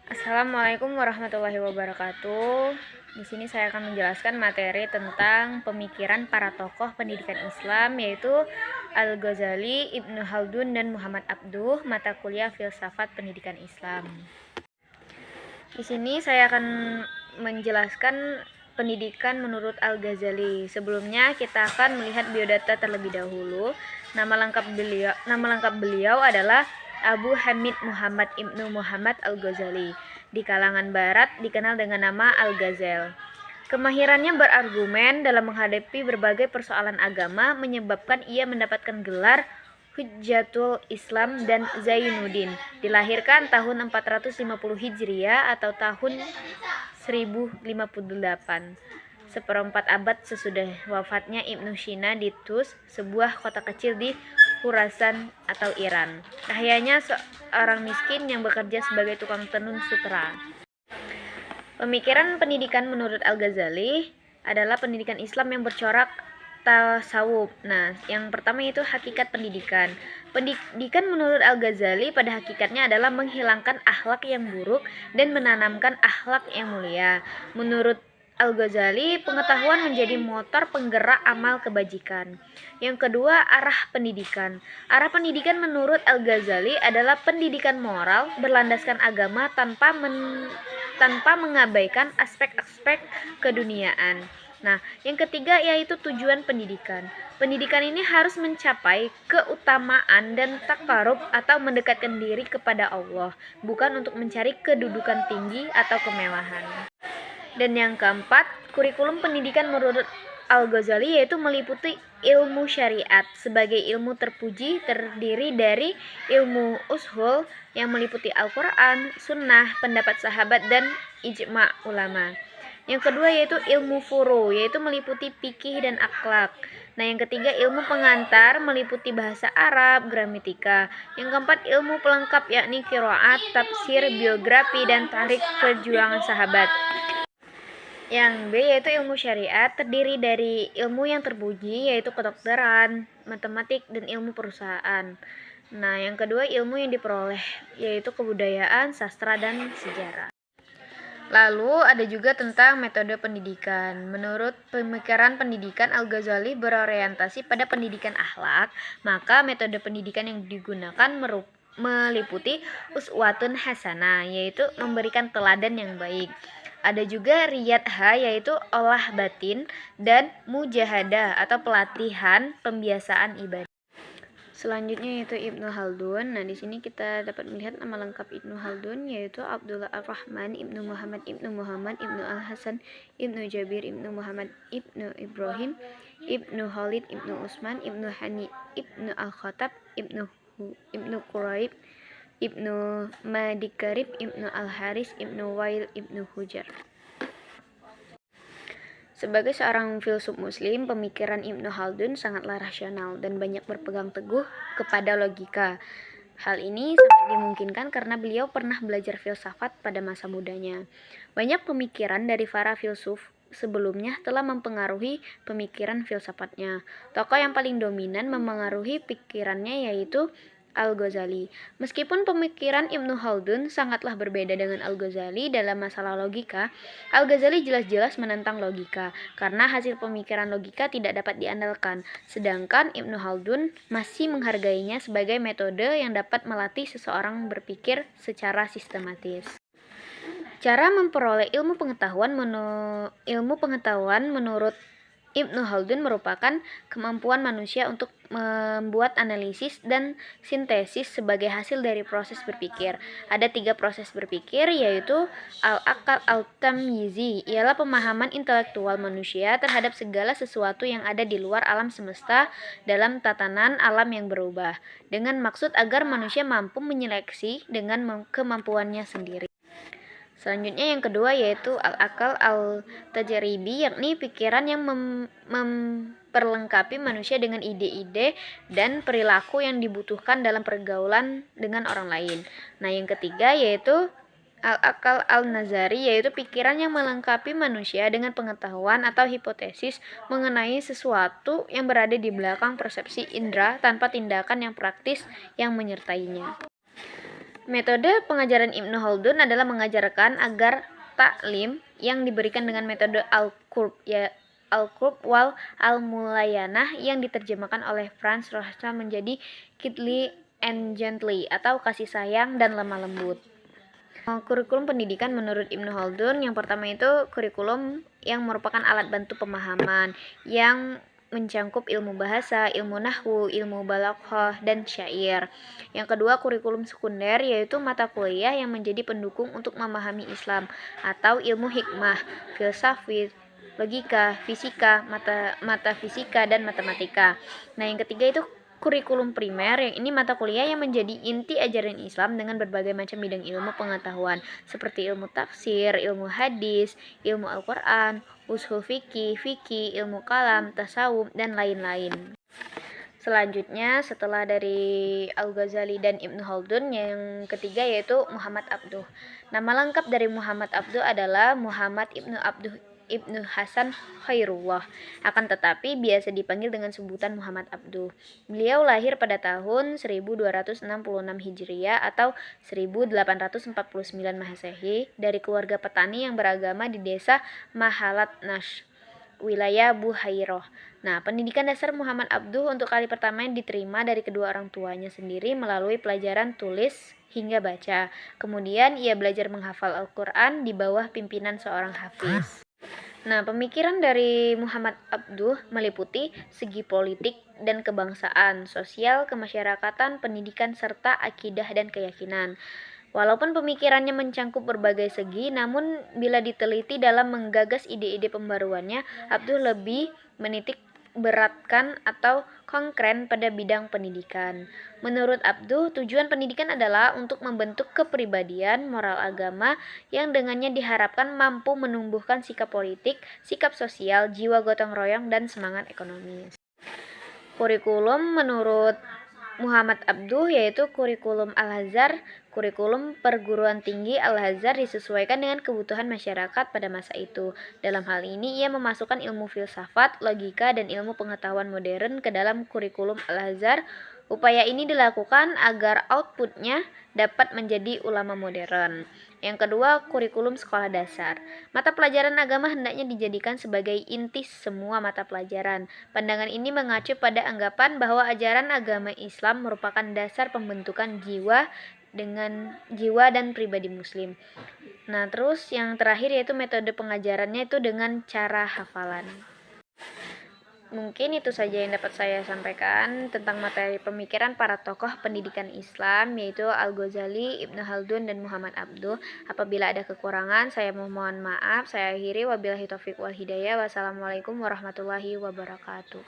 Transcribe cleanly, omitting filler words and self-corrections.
Assalamualaikum warahmatullahi wabarakatuh. Di sini saya akan menjelaskan materi tentang pemikiran para tokoh pendidikan Islam, yaitu Al-Ghazali, Ibnu Khaldun, dan Muhammad Abduh, mata kuliah Filsafat Pendidikan Islam. Di sini saya akan menjelaskan pendidikan menurut Al-Ghazali. Sebelumnya kita akan melihat biodata terlebih dahulu. Nama lengkap beliau adalah Abu Hamid Muhammad Ibnu Muhammad Al-Ghazali. Di kalangan barat dikenal dengan nama Al-Ghazal. Kemahirannya berargumen dalam menghadapi berbagai persoalan agama menyebabkan ia mendapatkan gelar Hujjatul Islam dan Zainuddin. Dilahirkan tahun 450 Hijriah atau tahun 1058. Seperempat abad sesudah wafatnya Ibnu Sina di Tus, sebuah kota kecil di Khurasan atau Iran. Ayahnya seorang miskin yang bekerja sebagai tukang tenun sutra. Pemikiran pendidikan menurut Al-Ghazali adalah pendidikan Islam yang bercorak tasawuf. Nah, yang pertama itu hakikat pendidikan. Pendidikan menurut Al-Ghazali pada hakikatnya adalah menghilangkan akhlak yang buruk dan menanamkan akhlak yang mulia. Menurut Al-Ghazali, pengetahuan menjadi motor penggerak amal kebajikan. Yang kedua, arah pendidikan. Arah pendidikan menurut Al-Ghazali adalah pendidikan moral berlandaskan agama tanpa mengabaikan aspek-aspek keduniaan. Nah, yang ketiga yaitu tujuan pendidikan. Pendidikan ini harus mencapai keutamaan dan takarub atau mendekatkan diri kepada Allah, bukan untuk mencari kedudukan tinggi atau kemewahan. Dan yang keempat, kurikulum pendidikan menurut Al-Ghazali yaitu meliputi ilmu syariat sebagai ilmu terpuji, terdiri dari ilmu ushul yang meliputi Al-Quran, Sunnah, pendapat sahabat, dan ijma' ulama. Yang kedua yaitu ilmu furu, yaitu meliputi fikih dan akhlak. Nah, yang ketiga ilmu pengantar meliputi bahasa Arab, gramatika. Yang keempat ilmu pelengkap yakni qiraat, tafsir, biografi, dan tarikh perjuangan sahabat. Yang B yaitu ilmu syariat, terdiri dari ilmu yang terpuji yaitu kedokteran, matematik, dan ilmu perusahaan. Nah, yang kedua ilmu yang diperoleh yaitu kebudayaan, sastra, dan sejarah. Lalu ada juga tentang metode pendidikan. Menurut pemikiran pendidikan, Al-Ghazali berorientasi pada pendidikan akhlak, maka metode pendidikan yang digunakan meliputi uswatun hasanah, yaitu memberikan teladan yang baik. Ada juga riyadha, yaitu olah batin, dan mujahadah atau pelatihan pembiasaan ibadah. Selanjutnya yaitu Ibnu Khaldun. Nah, di sini kita dapat melihat nama lengkap Ibnu Khaldun yaitu Abdullah Ar-Rahman Ibnu Muhammad Ibnu Al-Hasan Ibnu Jabir Ibnu Muhammad Ibnu Ibrahim Ibnu Khalid Ibnu Utsman Ibnu Hani Ibnu Al-Khattab Ibnu Quraib Ibnu Madikarib Ibnu Al-Haris Ibnu Wail Ibnu Hujar. Sebagai seorang filsuf muslim, pemikiran Ibnu Khaldun sangatlah rasional dan banyak berpegang teguh kepada logika. Hal ini sangat dimungkinkan karena beliau pernah belajar filsafat pada masa mudanya. Banyak pemikiran dari para filsuf sebelumnya telah mempengaruhi pemikiran filsafatnya. Tokoh yang paling dominan mempengaruhi pikirannya yaitu Al-Ghazali. Meskipun pemikiran Ibnu Khaldun sangatlah berbeda dengan Al-Ghazali dalam masalah logika, Al-Ghazali jelas-jelas menentang logika karena hasil pemikiran logika tidak dapat diandalkan, sedangkan Ibnu Khaldun masih menghargainya sebagai metode yang dapat melatih seseorang berpikir secara sistematis. Cara memperoleh ilmu pengetahuan menurut Ibnu Khaldun merupakan kemampuan manusia untuk membuat analisis dan sintesis sebagai hasil dari proses berpikir. Ada 3 proses berpikir yaitu al-aqal al-tamyizi, ialah pemahaman intelektual manusia terhadap segala sesuatu yang ada di luar alam semesta dalam tatanan alam yang berubah, dengan maksud agar manusia mampu menyeleksi dengan kemampuannya sendiri. Selanjutnya yang kedua yaitu al-akal al-tajribi, yakni pikiran yang memperlengkapi manusia dengan ide-ide dan perilaku yang dibutuhkan dalam pergaulan dengan orang lain. Nah, yang ketiga yaitu al-akal al-nazari, yaitu pikiran yang melengkapi manusia dengan pengetahuan atau hipotesis mengenai sesuatu yang berada di belakang persepsi indera tanpa tindakan yang praktis yang menyertainya. Metode pengajaran Ibnu Khaldun adalah mengajarkan agar taklim yang diberikan dengan metode Al-Qurb wal Al-Mulayanah yang diterjemahkan oleh Franz Rothschild menjadi kindly and gently atau kasih sayang dan lemah lembut. Kurikulum pendidikan menurut Ibnu Khaldun yang pertama itu kurikulum yang merupakan alat bantu pemahaman yang mencangkup ilmu bahasa, ilmu nahwu, ilmu balaghah, dan syair. Yang kedua, kurikulum sekunder yaitu mata kuliah yang menjadi pendukung untuk memahami Islam atau ilmu hikmah, filsafat, logika, fisika, mata fisika, dan matematika. Nah, yang ketiga itu kurikulum primer, yang ini mata kuliah yang menjadi inti ajaran Islam dengan berbagai macam bidang ilmu pengetahuan seperti ilmu tafsir, ilmu hadis, ilmu Al-Quran, ushul fikih, ilmu kalam, tasawuf, dan lain-lain. Selanjutnya setelah dari Al-Ghazali dan Ibnu Khaldun, yang ketiga yaitu Muhammad Abduh. Nama lengkap dari Muhammad Abduh adalah Muhammad Ibnu Abduh Ibnu Hasan Khairullah, akan tetapi biasa dipanggil dengan sebutan Muhammad Abduh. Beliau lahir pada tahun 1266 Hijriah atau 1849 Masehi dari keluarga petani yang beragama di desa Mahalat Nash, wilayah Buhairoh. Nah, pendidikan dasar Muhammad Abduh untuk kali pertama diterima dari kedua orang tuanya sendiri melalui pelajaran tulis hingga baca. Kemudian ia belajar menghafal Al-Quran di bawah pimpinan seorang hafiz. Nah, pemikiran dari Muhammad Abduh meliputi segi politik dan kebangsaan, sosial, kemasyarakatan, pendidikan, serta akidah dan keyakinan. Walaupun pemikirannya mencangkup berbagai segi, namun bila diteliti dalam menggagas ide-ide pembaruannya, Abduh lebih menitik beratkan atau konkret pada bidang pendidikan. Menurut Abduh, tujuan pendidikan adalah untuk membentuk kepribadian moral agama yang dengannya diharapkan mampu menumbuhkan sikap politik, sikap sosial, jiwa gotong royong, dan semangat ekonomi. Kurikulum menurut Muhammad Abduh yaitu kurikulum Al-Azhar. Kurikulum perguruan tinggi Al-Azhar disesuaikan dengan kebutuhan masyarakat pada masa itu. Dalam hal ini ia memasukkan ilmu filsafat, logika, dan ilmu pengetahuan modern ke dalam kurikulum Al-Azhar. Upaya ini dilakukan agar outputnya dapat menjadi ulama modern. Yang kedua, kurikulum sekolah dasar. Mata pelajaran agama hendaknya dijadikan sebagai inti semua mata pelajaran. Pandangan ini mengacu pada anggapan bahwa ajaran agama Islam merupakan dasar pembentukan jiwa dan pribadi muslim. Nah, terus yang terakhir yaitu metode pengajarannya itu dengan cara hafalan. Mungkin itu saja yang dapat saya sampaikan tentang materi pemikiran para tokoh pendidikan Islam yaitu Al-Ghazali, Ibnu Khaldun, dan Muhammad Abduh. Apabila ada kekurangan, saya mohon maaf. Saya akhiri, wabillahi taufiq wal hidayah. Wassalamualaikum warahmatullahi wabarakatuh.